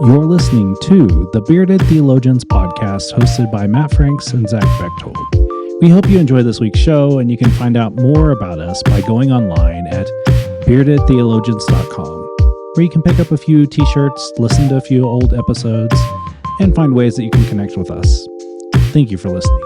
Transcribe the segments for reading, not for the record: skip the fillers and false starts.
You're listening to the Bearded Theologians podcast hosted by Matt Franks and Zach Bechtold. We hope you enjoy this week's show, and you can find out more about us by going online at beardedtheologians.com, where you can pick up a few t-shirts, listen to a few old episodes, and find ways that you can connect with us. Thank you for listening.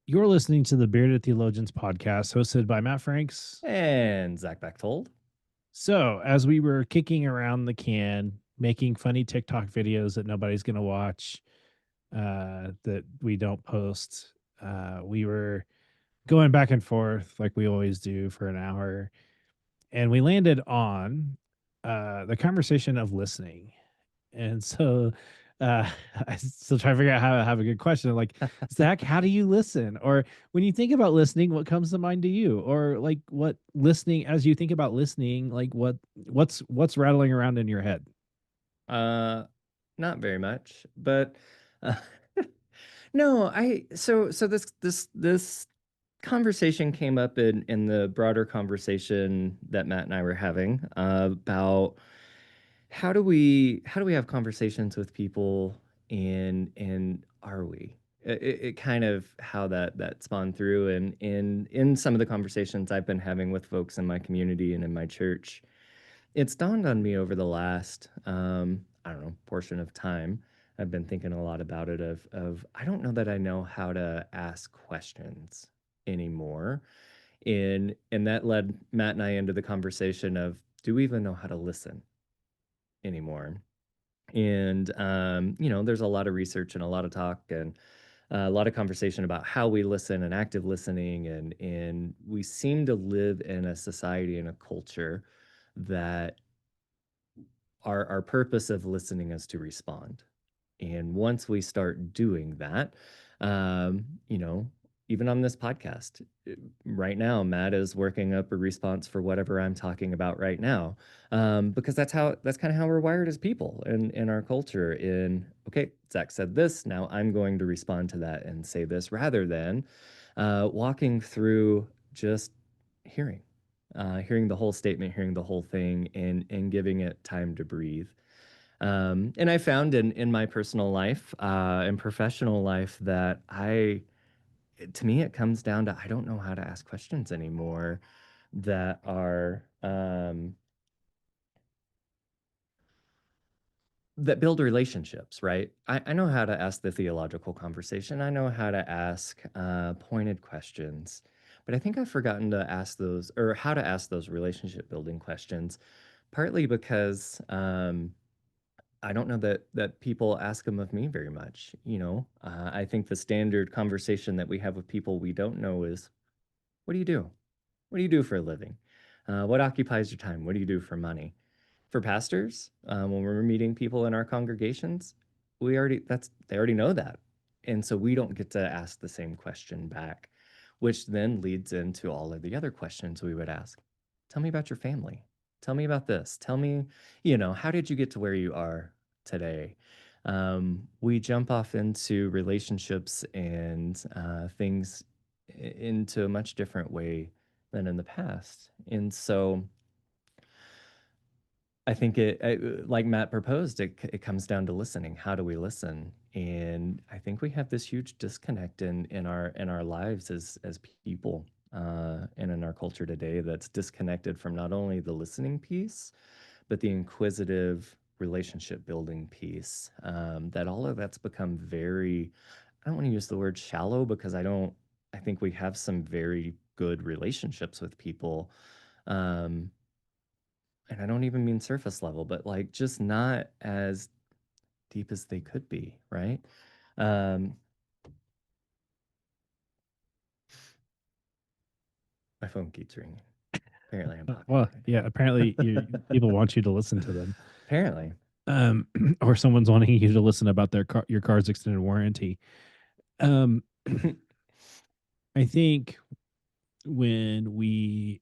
You're listening to the Bearded Theologians podcast hosted by Matt Franks and Zach Bechtold. So, as we were kicking around the can, making funny TikTok videos that nobody's going to watch, that we don't post, we were going back and forth like we always do for an hour. And we landed on the conversation of listening. And so I still try to figure out how to have a good question. Like, Zach, how do you listen? Or when you think about listening, what comes to mind to you? Or like what listening, as you think about listening, like what's rattling around in your head? Not very much, but no, so this conversation came up in the broader conversation that Matt and I were having about how do we have conversations with people, and are we it kind of how that spawned through, and in some of the conversations I've been having with folks in my community and in my church. It's dawned on me over the last, I don't know, portion of time. I've been thinking a lot about it of I don't know that I know how to ask questions anymore. And that led Matt and I into the conversation of, do we even know how to listen anymore? And there's a lot of research and a lot of talk and a lot of conversation about how we listen and active listening, and we seem to live in a society and a culture that our purpose of listening is to respond. And once we start doing that, um, you know, even on this podcast, right now, Matt is working up a response for whatever I'm talking about right now, because that's kind of how we're wired as people in our culture. In okay, Zach said this, now I'm going to respond to that and say this, rather than walking through just hearing, hearing the whole statement, hearing the whole thing, and giving it time to breathe. And I found in my personal life and professional life that to me, it comes down to I don't know how to ask questions anymore that are that build relationships, right? I know how to ask the theological conversation. I know how to ask pointed questions, but I think I've forgotten to ask those, or how to ask those relationship building questions, partly because I don't know that people ask them of me very much. I think the standard conversation that we have with people we don't know is, "What do you do? What do you do for a living? What occupies your time? What do you do for money?" For pastors, when we're meeting people in our congregations, they already know that, and so we don't get to ask the same question back, which then leads into all of the other questions we would ask. Tell me about your family. Tell me about this. Tell me, how did you get to where you are today? We jump off into relationships and things into a much different way than in the past, and so I think like Matt proposed, it comes down to listening. How do we listen? And I think we have this huge disconnect in our lives as people, and in our culture today, that's disconnected from not only the listening piece, but the inquisitive relationship building piece. That all of that's become very, I don't want to use the word shallow, because I think we have some very good relationships with people. Um, and I don't even mean surface level, but like just not as deep as they could be, right? Um, my phone keeps ringing. Apparently, I'm Well, popular. yeah, apparently people want you to listen to them. Apparently. Um, or someone's wanting you to listen about your car's extended warranty. Um, I think when we,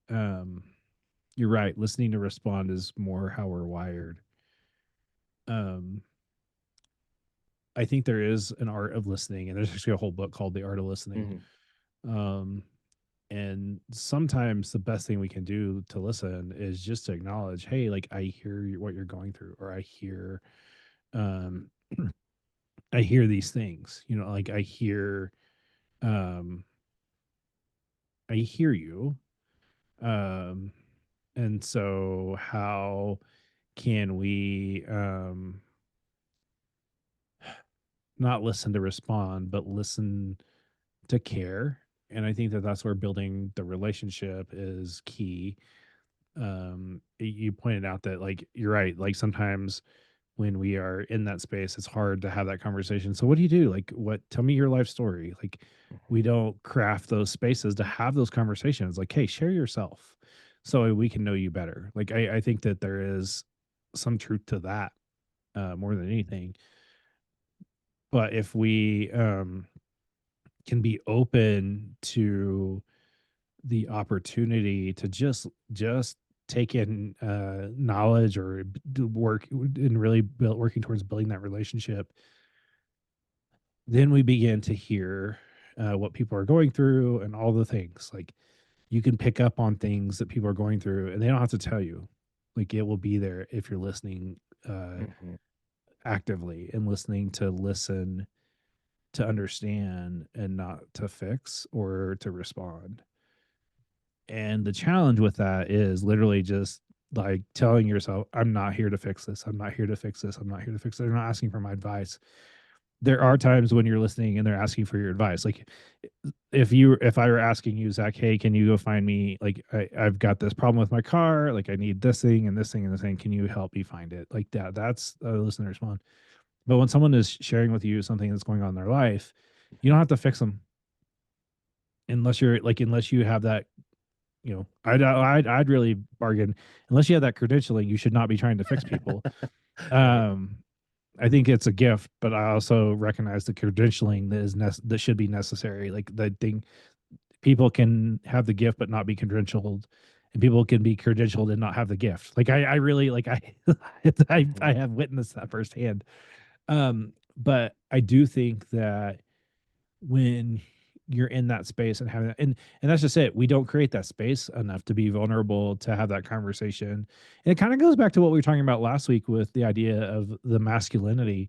um, you're right, listening to respond is more how we're wired. Um, I think there is an art of listening, and there's actually a whole book called The Art of Listening. Mhm. Um, And sometimes the best thing we can do to listen is just to acknowledge, hey, like I hear what you're going through, or um I hear these things, like um I hear you. Um and so how can we not listen to respond, but listen to care? And I think that that's where building the relationship is key. You pointed out that, like, you're right, like sometimes when we are in that space, it's hard to have that conversation. So what do you do? Like, what, tell me your life story. Like, we Mhm. don't craft those spaces to have those conversations. Like, hey, share yourself so we can know you better. Like, I think that there is some truth to that, more than anything. But if we can be open to the opportunity to just take in knowledge, or do work and really build, working towards building that relationship, then we begin to hear what people are going through and all the things. Like, you can pick up on things that people are going through, and they don't have to tell you. Like, it will be there if you're listening Mhm. actively, and listening to listen, to understand, and not to fix or to respond. And the challenge with that is literally just like telling yourself, I'm not here to fix this. I'm not here to fix this. I'm not here to fix it. They're not asking for my advice. There are times when you're listening and they're asking for your advice. Like, if I were asking you, Zach, hey, can you go find me, like, I've got this problem with my car, like I need this thing and this thing and this thing. Can you help me find it? Like that. That's a listener response. But when someone is sharing with you something that's going on in their life, you don't have to fix them, unless you have that. I'd really bargain, unless you have that credentialing, you should not be trying to fix people. Right. Um, I think it's a gift, but I also recognize the credentialing that should be necessary. Like, the thing, people can have the gift but not be credentialed, and people can be credentialed and not have the gift. Like, I really, like, I Mhm. have witnessed that firsthand. But I do think that when you're in that space and having that, and that's just it, we don't create that space enough to be vulnerable to have that conversation. And it kind of goes back to what we were talking about last week with the idea of the masculinity.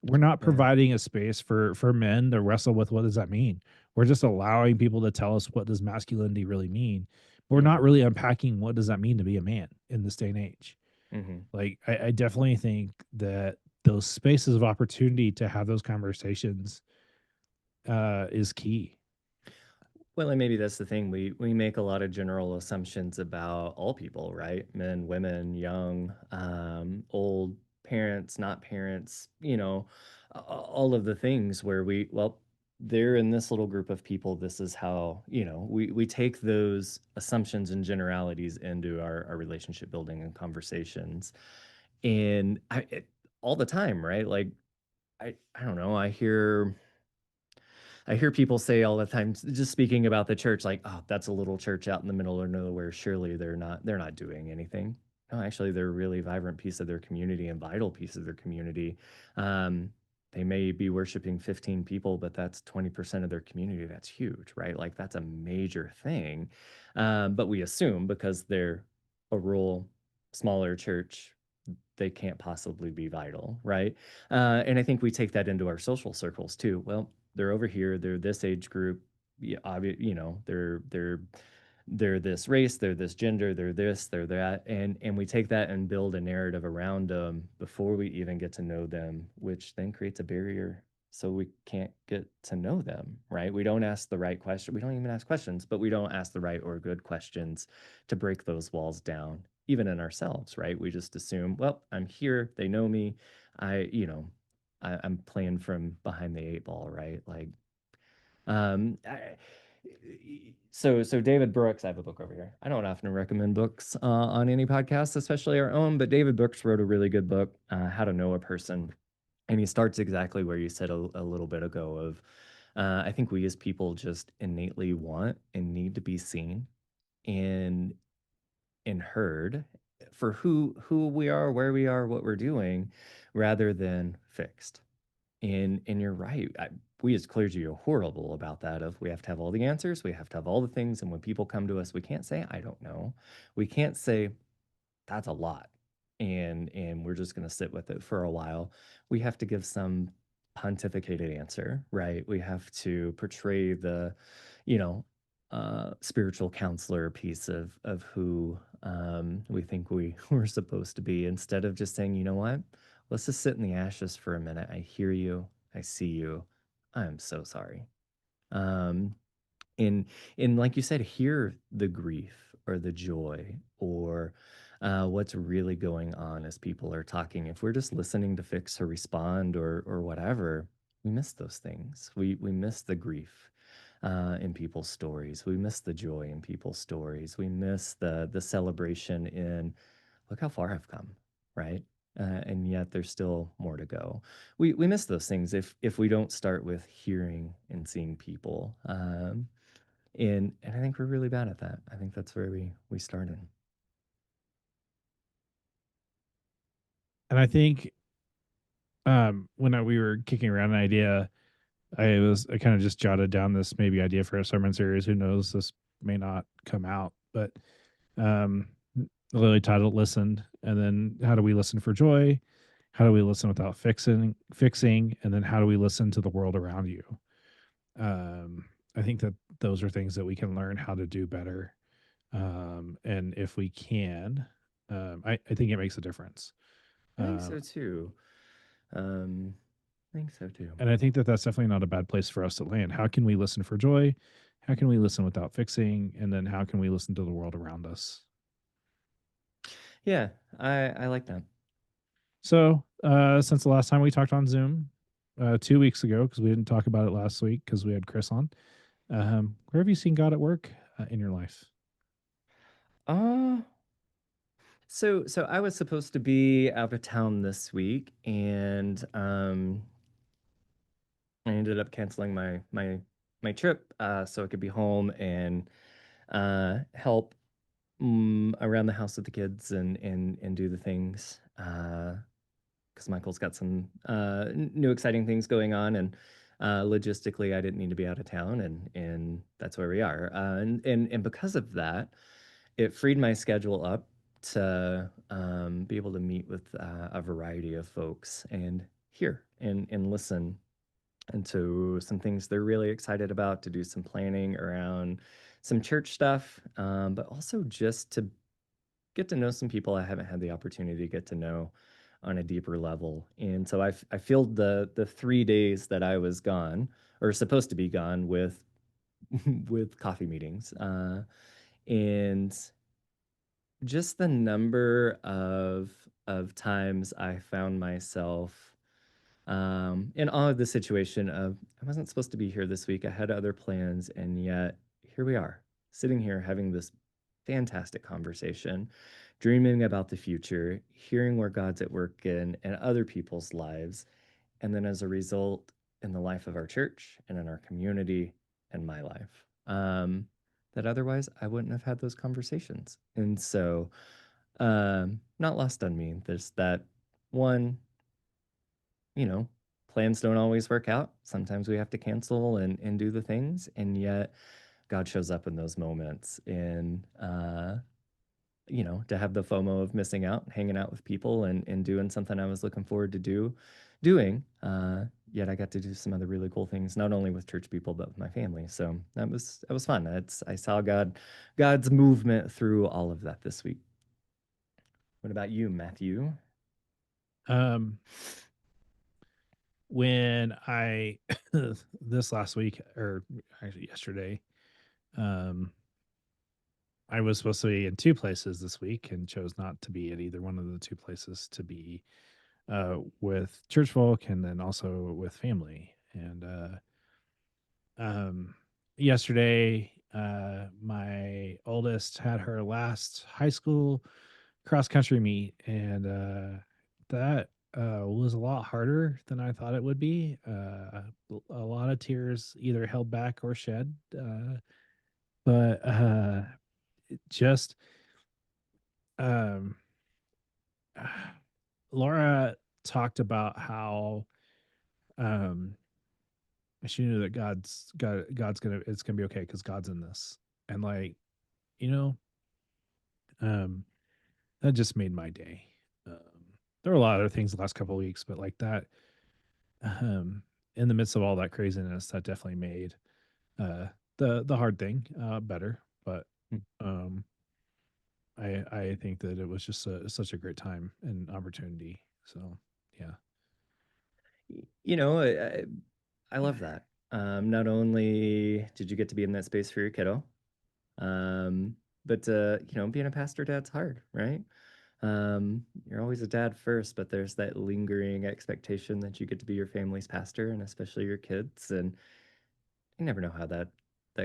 We're not Yeah. providing a space for men to wrestle with, what does that mean. We're just allowing people to tell us, what does masculinity really mean, but we're not Mhm. really unpacking what does that mean to be a man in this day and age. Mhm. Like, I definitely think that those spaces of opportunity to have those conversations is key. Well, and maybe that's the thing. We make a lot of general assumptions about all people, right? Men, women, young, old, parents, not parents, all of the things where they're in this little group of people. This is how, we take those assumptions and generalities into our relationship building and conversations. And all the time, right? Like, I don't know, I hear people say all the time, just speaking about the church, like, "Oh, that's a little church out in the middle of nowhere. Surely they're not doing anything." No, actually, they're a really vibrant piece of their community and vital piece of their community. Um, they may be worshiping 15 people, but that's 20% of their community. That's huge, right? Like, that's a major thing. But we assume because they're a rural, smaller church, they can't possibly be vital, right? And I think we take that into our social circles too. Well, they're over here, they're this age group, yeah, they're this race, they're this gender, they're this, they're that, and we take that and build a narrative around them before we even get to know them, which then creates a barrier. So we can't get to know them, right? We don't ask the right question. We don't even ask questions, but we don't ask the right or good questions to break those walls down, even in ourselves, right? We just assume, well, I'm here, they know me. I, you know, I'm playing from behind the eight ball, right? Like, I, so David Brooks, I have a book over here. I don't often recommend books on any podcast, especially our own, but David Brooks wrote a really good book, How to Know a Person, and he starts exactly where you said a little bit ago of, I think we as people just innately want and need to be seen and heard for who we are, where we are, what we're doing, rather than fixed. And you're right. we as clergy are horrible about that. Of we have to have all the answers, we have to have all the things, and when people come to us, we can't say I don't know. We can't say that's a lot, and we're just going to sit with it for a while. We have to give some pontificated answer, right? We have to portray the, you know, spiritual counselor piece of who we think we're supposed to be, instead of just saying, you know what, let's just sit in the ashes for a minute. I hear you, I see you, I'm so sorry. um and like you said, hear the grief or the joy, or what's really going on as people are talking. If we're just listening to fix or respond or whatever, we miss those things. We miss the grief in people's stories. We miss the joy in people's stories. We miss the celebration in, look how far I've come, right? And yet there's still more to go. We miss those things if we don't start with hearing and seeing people. And I think we're really bad at that. I think that's where we started. And I think we were kicking around an idea, I kind of just jotted down this maybe idea for a sermon series. Who knows? This may not come out, but um, literally titled "Listen," and then how do we listen for joy? How do we listen without fixing, and then how do we listen to the world around you? I think that those are things that we can learn how to do better, and if we can, I think it makes a difference. I think Um, so too. Um, I think so too. And I think that that's definitely not a bad place for us to land. How can we listen for joy? How can we listen without fixing? And then how can we listen to the world around us? Yeah, I like that. So, since the last time we talked on Zoom, 2 weeks ago, because we didn't talk about it last week because we had Chris on, where have you seen God at work in your life? Uh so I was supposed to be out of town this week, and I ended up canceling my trip so I could be home and help around the house with the kids and do the things. Because Michael's got some new exciting things going on, and logistically, I didn't need to be out of town, and that's where we are. And because of that, it freed my schedule up to be able to meet with a variety of folks and hear and listen into some things they're really excited about, to do some planning around some church stuff, but also just to get to know some people I haven't had the opportunity to get to know on a deeper level. And so I filled the 3 days that I was gone, or supposed to be gone, with with coffee meetings, and just the number of times I found myself in awe of the situation of, I wasn't supposed to be here this week. I had other plans, and yet here we are, sitting here having this fantastic conversation, dreaming about the future, hearing where God's at work in other people's lives, and then as a result, in the life of our church and in our community and my life. That otherwise I wouldn't have had those conversations. And so, not lost on me. There's that one, you know, plans don't always work out. Sometimes we have to cancel and do the things, and yet God shows up in those moments. And to have the FOMO of missing out, hanging out with people and doing something I was looking forward to doing. Yet I got to do some other really cool things, not only with church people, but with my family. So that was fun. I saw God's movement through all of that this week. What about you, Matthew? Um, when I this last week, or actually yesterday, um, I was supposed to be in two places this week and chose not to be at either one of the two places, to be with church folk and then also with family. And um, yesterday, my oldest had her last high school cross country meet, and that was a lot harder than I thought it would be. A lot of tears either held back or shed. But it just um, Laura talked about how um, she knew that God's gonna it's gonna be okay because God's in this. And like, you know, um, that just made my day. Um, there were a lot of other things the last couple of weeks, but like that, in the midst of all that craziness, that definitely made uh the hard thing better. But Mm. um, I think that it was just such a great time and opportunity. So yeah, You know, I love that. Not only did you get to be in that space for your kiddo, but you know, being a pastor dad's hard, right? You're always a dad first, but there's that lingering expectation that you get to be your family's pastor and especially your kids. And you never know how that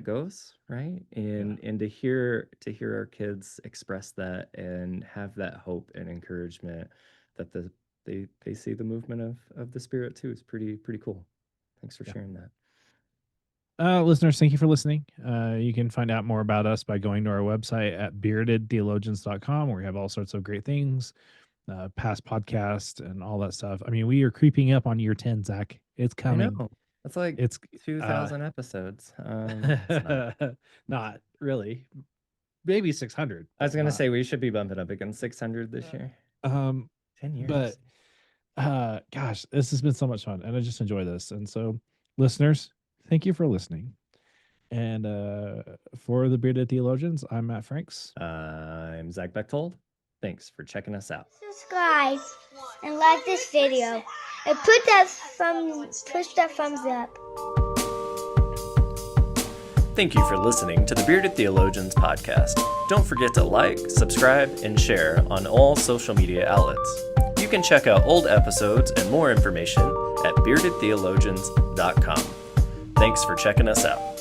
goes, right? yeah, And to hear our kids express that and have that hope and encouragement that they see the movement of the spirit too is pretty cool. Thanks for yeah. sharing that. Listeners, thank you for listening. You can find out more about us by going to our website at beardedtheologians.com, where we have all sorts of great things, past podcast and all that stuff. I mean, we are creeping up on year 10, Zach. It's I know. coming. That's like It's uh 2,000 episodes. It's not. not really. Maybe 600, I was but gonna not. say we should be bumping up against 600 this year. Um 10 but years. gosh, this has been so much fun and I just enjoy this. And so, listeners, thank you for listening. And for the Bearded Theologians, I'm Matt Franks. I'm Zach Bechtold. Thanks for checking us out. Subscribe and like this video and push that thumbs up. Thank you for listening to the Bearded Theologians podcast. Don't forget to like, subscribe, and share on all social media outlets. You can check out old episodes and more information at beardedtheologians.com. Thanks for checking us out.